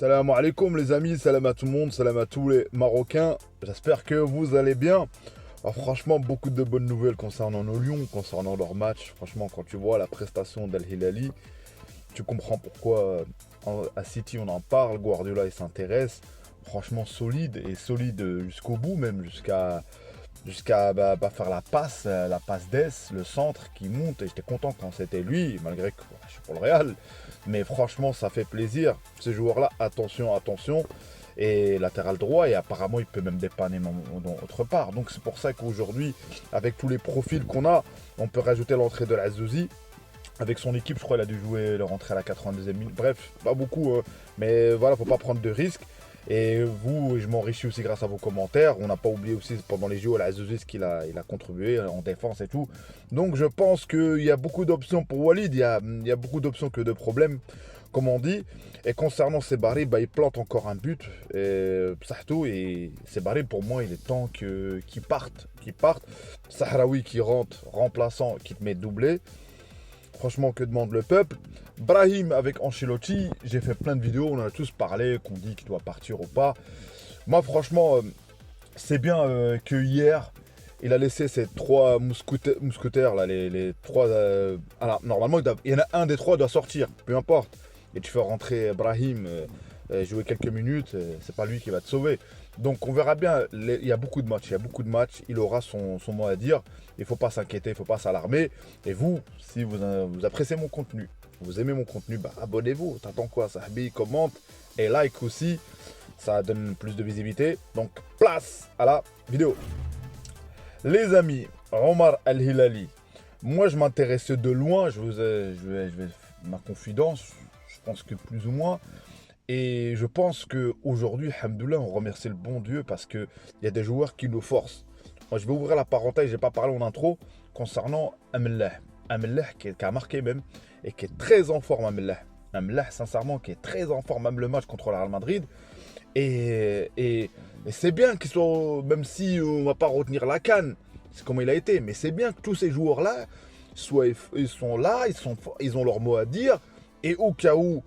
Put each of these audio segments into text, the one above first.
Salam alaikum les amis, salam à tout le monde, salam à tous les Marocains. J'espère que vous allez bien. Alors, franchement, beaucoup de bonnes nouvelles concernant nos Lions, concernant leur match. Franchement, quand tu vois la prestation d'Al Hilali, tu comprends pourquoi à City on en parle, Guardiola il s'intéresse. Franchement solide et solide jusqu'au bout, même jusqu'à faire la passe d'Es, le centre qui monte. Et j'étais content quand c'était lui, malgré que je suis pour le Real. Mais franchement, ça fait plaisir. Ces joueurs-là, attention, attention. Et latéral droit, et apparemment, il peut même dépanner autre part. Donc c'est pour ça qu'aujourd'hui, avec tous les profils qu'on a, on peut rajouter l'entrée de l'Azouzi. Avec son équipe, je crois qu'il a dû jouer le rentrée à la 92e minute. Bref, pas beaucoup, mais voilà, faut pas prendre de risques. Et vous, je m'enrichis aussi grâce à vos commentaires. On n'a pas oublié aussi pendant les JO l'Azouzi ce qu'il a contribué en défense et tout. Donc je pense qu'il y a beaucoup d'options pour Walid. Il y a beaucoup d'options que de problèmes, comme on dit. Et concernant Sebari, il plante encore un but. Sahtou et Sebari, pour moi, il est temps qu'il parte. Sahraoui qui rentre, remplaçant, qui te met doublé. Franchement, que demande le peuple? Brahim avec Ancelotti, j'ai fait plein de vidéos, on en a tous parlé, qu'on dit qu'il doit partir ou pas. Moi, franchement, c'est bien que hier, il a laissé ces trois mousquetaires, là, les trois... alors, normalement, il y en a un des trois qui doit sortir, peu importe. Et tu fais rentrer Brahim, jouer quelques minutes, c'est pas lui qui va te sauver. Donc on verra bien, il y a beaucoup de matchs, il aura son mot à dire. Il ne faut pas s'inquiéter, il ne faut pas s'alarmer. Et vous, si vous appréciez mon contenu, vous aimez mon contenu, abonnez-vous. T'attends quoi? Sahbi, commente et like aussi. Ça donne plus de visibilité. Donc place à la vidéo. Les amis, Omar Al Hilali. Moi je m'intéressais de loin, je vais ma confidence, je pense que plus ou moins. Et je pense qu'aujourd'hui, alhamdoulilah, on remercie le bon Dieu parce qu'il y a des joueurs qui nous forcent. Moi, je vais ouvrir la parenthèse, je n'ai pas parlé en intro, concernant Amellah. Amellah qui a marqué même et qui est très en forme, Amellah. Amellah, sincèrement, qui est très en forme, même le match contre le Real Madrid. Et c'est bien qu'ils soient, même si on ne va pas retenir la CAN, c'est comme il a été, mais c'est bien que tous ces joueurs-là, ils sont là, ils ont leur mot à dire. Et au cas où,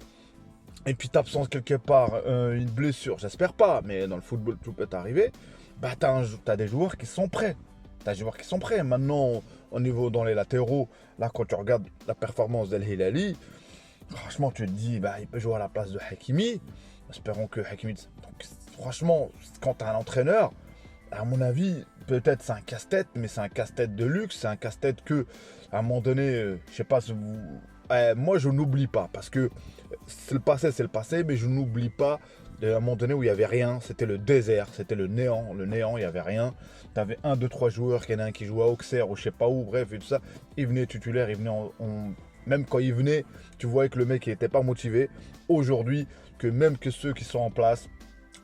et puis t'absentes quelque part, une blessure, j'espère pas, mais dans le football tout peut arriver, t'as des joueurs qui sont prêts. Maintenant, au niveau dans les latéraux, là quand tu regardes la performance d'El Hilali, franchement tu te dis, il peut jouer à la place de Hakimi. Espérons que Hakimi... Donc, franchement, quand t'as un entraîneur, à mon avis, peut-être c'est un casse-tête, mais c'est un casse-tête de luxe, c'est un casse-tête que, à un moment donné, je sais pas si vous... moi je n'oublie pas, parce que c'est le passé, mais je n'oublie pas à un moment donné où il n'y avait rien, c'était le désert, c'était le néant, il n'y avait rien. Tu avais 1, 2, 3 joueurs, qu'il y en a un qui jouait à Auxerre ou je sais pas où, bref, et tout ça. Il venait titulaire, il venait même quand il venait, tu voyais que le mec n'était pas motivé. Aujourd'hui, même que ceux qui sont en place,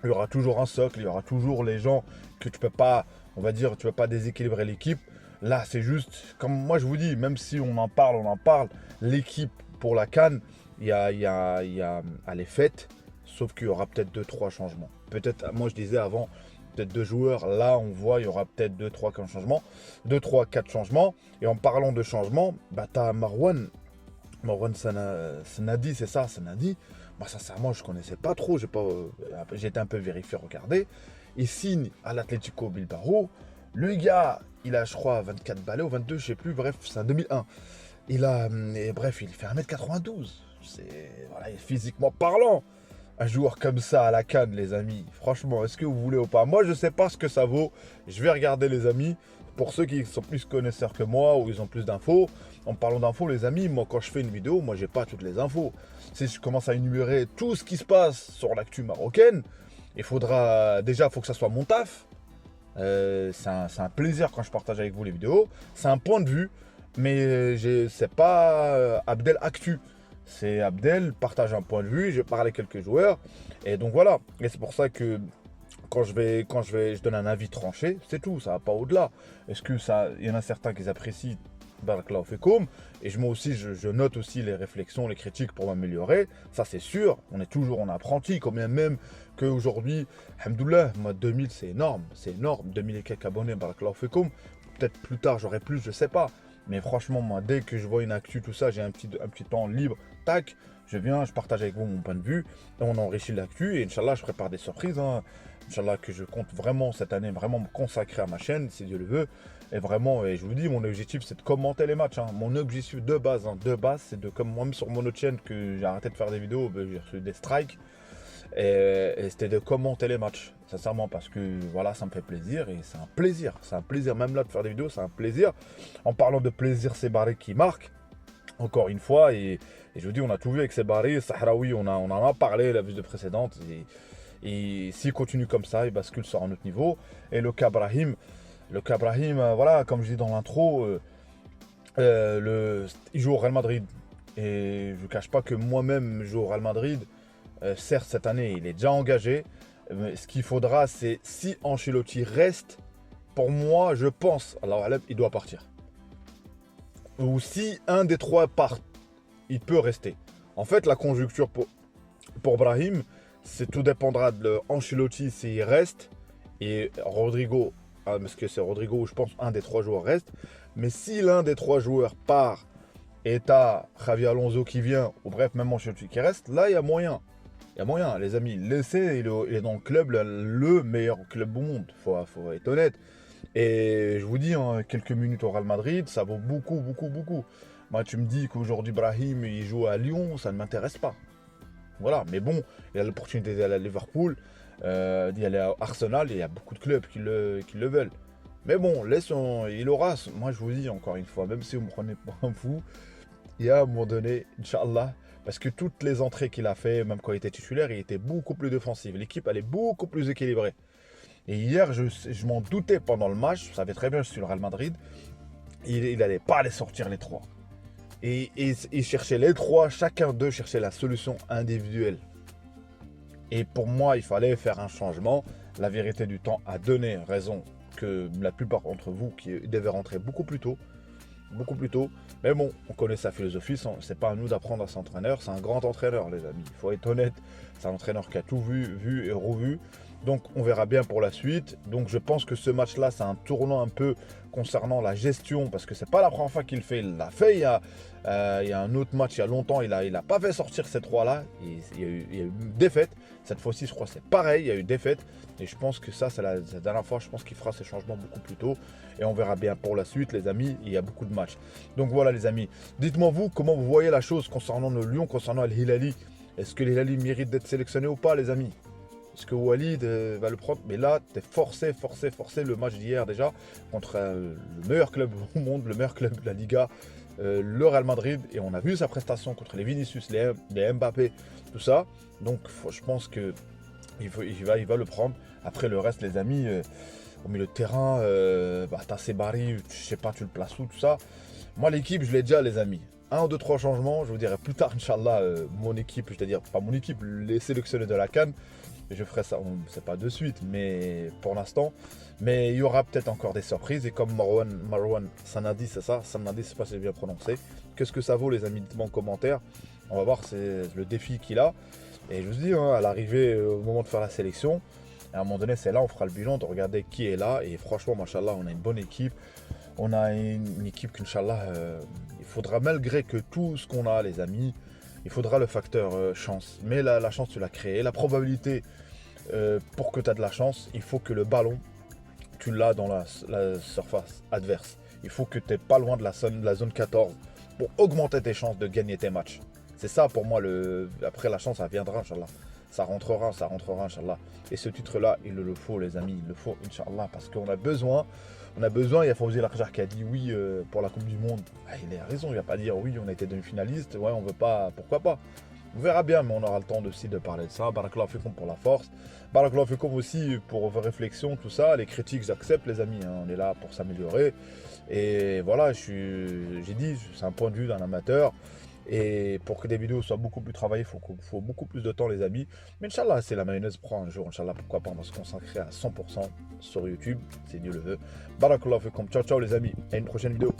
il y aura toujours un socle, il y aura toujours les gens que tu peux pas, on va dire, tu peux pas déséquilibrer l'équipe. Là, c'est juste, comme moi je vous dis, même si on en parle, l'équipe pour la CAN, il y a les fêtes, sauf qu'il y aura peut-être 2-3 changements. Peut-être, moi je disais avant, peut-être 2 joueurs, là on voit, il y aura peut-être 2-3 changements, 2-3-4 changements. Et en parlant de changements, t'as Marwan Sanadi, c'est ça, Sanadi. Sincèrement, je connaissais pas trop, j'ai été un peu vérifié, regardé. Il signe à l'Atlético Bilbao. Le gars, il a, je crois, 24 balais ou 22, je sais plus, bref, c'est un 2001. Il fait 1m92. Voilà, physiquement parlant, un joueur comme ça à la CAN, les amis. Franchement, est-ce que vous voulez ou pas? Moi, je sais pas ce que ça vaut. Je vais regarder, les amis. Pour ceux qui sont plus connaisseurs que moi ou ils ont plus d'infos, en parlant d'infos, les amis, moi, quand je fais une vidéo, moi, j'ai pas toutes les infos. Si je commence à énumérer tout ce qui se passe sur l'actu marocaine, il faut que ça soit mon taf. C'est un plaisir quand je partage avec vous les vidéos. C'est un point de vue, mais c'est pas Abdel Actu. C'est Abdel partage un point de vue, je parle avec quelques joueurs. Et donc voilà. Et c'est pour ça que je donne un avis tranché, c'est tout, ça va pas au-delà. Est-ce que il y en a certains qui apprécient Barakallahu Fekoum, et moi aussi je note aussi les réflexions, les critiques pour m'améliorer, ça c'est sûr, on est toujours en apprenti, quand même qu'aujourd'hui, alhamdoulilah, moi 2000 c'est énorme, 2000 et quelques abonnés, Barakallahu Fekoum, peut-être plus tard j'aurai plus, je sais pas, Mais franchement, moi, dès que je vois une actu, tout ça, j'ai un petit temps libre, tac, je viens, je partage avec vous mon point de vue, et on enrichit l'actu, et Inch'Allah, je prépare des surprises, hein. Inch'Allah, que je compte vraiment cette année, vraiment me consacrer à ma chaîne, si Dieu le veut. Et vraiment, et je vous dis, mon objectif, c'est de commenter les matchs, hein. Mon objectif de base, c'est de, comme moi-même sur mon autre chaîne, que j'ai arrêté de faire des vidéos, ben, j'ai reçu des strikes. Et c'était de commenter les matchs, sincèrement, parce que voilà, ça me fait plaisir et c'est un plaisir, même là de faire des vidéos, c'est un plaisir. En parlant de plaisir, c'est Barry qui marque, encore une fois, et je vous dis, on a tout vu avec ces Barry, Sahraoui, on en a parlé la vidéo précédente, et s'il continue comme ça, il bascule sur un autre niveau. Et le cas Brahim, voilà, comme je dis dans l'intro, il joue au Real Madrid, et je ne cache pas que moi-même, je joue au Real Madrid. Certes, cette année, il est déjà engagé. Mais ce qu'il faudra, c'est si Ancelotti reste, pour moi, je pense, alors il doit partir. Ou si un des trois part, il peut rester. En fait, la conjoncture pour Brahim, tout dépendra de Ancelotti s'il reste. Et Rodrigo, parce que c'est Rodrigo, je pense, un des trois joueurs reste. Mais si l'un des trois joueurs part et t'as Xavi Alonso qui vient, ou bref, même Ancelotti qui reste, là, il y a moyen. Il y a moyen, les amis, laissez, il est dans le club, le meilleur club au monde, faut être honnête. Et je vous dis, hein, quelques minutes au Real Madrid, ça vaut beaucoup, beaucoup, beaucoup. Moi, tu me dis qu'aujourd'hui, Brahim, il joue à Lyon, ça ne m'intéresse pas. Voilà, mais bon, il a l'opportunité d'aller à Liverpool, d'y aller à Arsenal, et il y a beaucoup de clubs qui le veulent. Mais bon, il aura, moi je vous dis encore une fois, même si vous me prenez pour un fou, il y a à un moment donné, Inch'Allah, parce que toutes les entrées qu'il a fait, même quand il était titulaire, il était beaucoup plus défensif. L'équipe, elle est beaucoup plus équilibrée. Et hier, je m'en doutais pendant le match. Je savais très bien que je suis le Real Madrid. Il n'allait pas les sortir les trois. Et il cherchait les trois. Chacun d'eux cherchait la solution individuelle. Et pour moi, il fallait faire un changement. La vérité du temps a donné raison que la plupart d'entre vous qui devaient rentrer beaucoup plus tôt. Mais bon, on connaît sa philosophie, c'est pas à nous d'apprendre à cet entraîneur, c'est un grand entraîneur les amis, il faut être honnête, c'est un entraîneur qui a tout vu et revu, donc on verra bien pour la suite. Donc je pense que ce match-là, c'est un tournant un peu concernant la gestion, parce que c'est pas la première fois qu'il le fait, il l'a fait il y a un autre match il y a longtemps, il a pas fait sortir ces trois-là, il y a eu une défaite, cette fois-ci je crois que c'est pareil, il y a eu défaite, et je pense que ça c'est la dernière fois, je pense qu'il fera ces changements beaucoup plus tôt, et on verra bien pour la suite les amis, il y a beaucoup de matchs. Donc voilà les amis, dites-moi vous comment vous voyez la chose concernant le Lyon, concernant El Hilali, est-ce que El Hilali mérite d'être sélectionné ou pas les amis? Est-ce que Walid va le prendre? Mais là, tu es forcé le match d'hier déjà contre le meilleur club au monde, le meilleur club de la Liga, le Real Madrid. Et on a vu sa prestation contre les Vinicius, les Mbappé, tout ça. Donc je pense qu'il va le prendre. Après le reste, les amis, au milieu de terrain, t'as Sebari, je sais pas, tu le places où, tout ça. Moi, l'équipe, je l'ai déjà, les amis. 1 ou 2, 3 changements, je vous dirai plus tard, Inch'Allah, mon équipe, c'est-à-dire pas mon équipe, les sélectionnés de la CAN. Je ferai ça, c'est pas de suite, mais pour l'instant. Mais il y aura peut-être encore des surprises. Et comme Marwan Sanadi, c'est ça, Sanadi, je sais pas si j'ai bien prononcé. Qu'est-ce que ça vaut, les amis? Dites-moi en commentaire. On va voir, c'est le défi qu'il a. Et je vous dis, hein, à l'arrivée, au moment de faire la sélection, à un moment donné, c'est là, on fera le bilan de regarder qui est là. Et franchement, machallah, on a une bonne équipe. On a une équipe qu'Inch'Allah, il faudra, malgré que tout ce qu'on a, les amis, il faudra le facteur chance. Mais la chance, tu l'as créée. La probabilité, pour que tu aies de la chance, il faut que le ballon, tu l'as dans la surface adverse. Il faut que tu n'es pas loin de la zone 14 pour augmenter tes chances de gagner tes matchs. C'est ça pour moi. Après, la chance, ça viendra, Inch'Allah. Ça rentrera, Inch'Allah. Et ce titre-là, il le faut, les amis. Il le faut, Inch'Allah, parce qu'on a besoin. Il y a Fawzi Larjar qui a dit oui pour la Coupe du Monde. Ah, il a raison, il va pas dire oui, on a été demi-finaliste. Ouais, on veut pas, pourquoi pas. On verra bien, mais on aura le temps aussi de parler de ça. Barakallahu fikoum pour la force. Barakallahu fikoum aussi pour vos réflexions, tout ça. Les critiques, j'accepte, les amis. Hein. On est là pour s'améliorer. Et voilà, j'ai dit, c'est un point de vue d'un amateur. Et pour que des vidéos soient beaucoup plus travaillées, il faut beaucoup plus de temps, les amis. Mais Inch'Allah, c'est la mayonnaise prend un jour. Inch'Allah, pourquoi pas, on va se consacrer à 100% sur YouTube, si Dieu le veut. Barakallahu fikoum. Ciao, ciao, les amis. À une prochaine vidéo.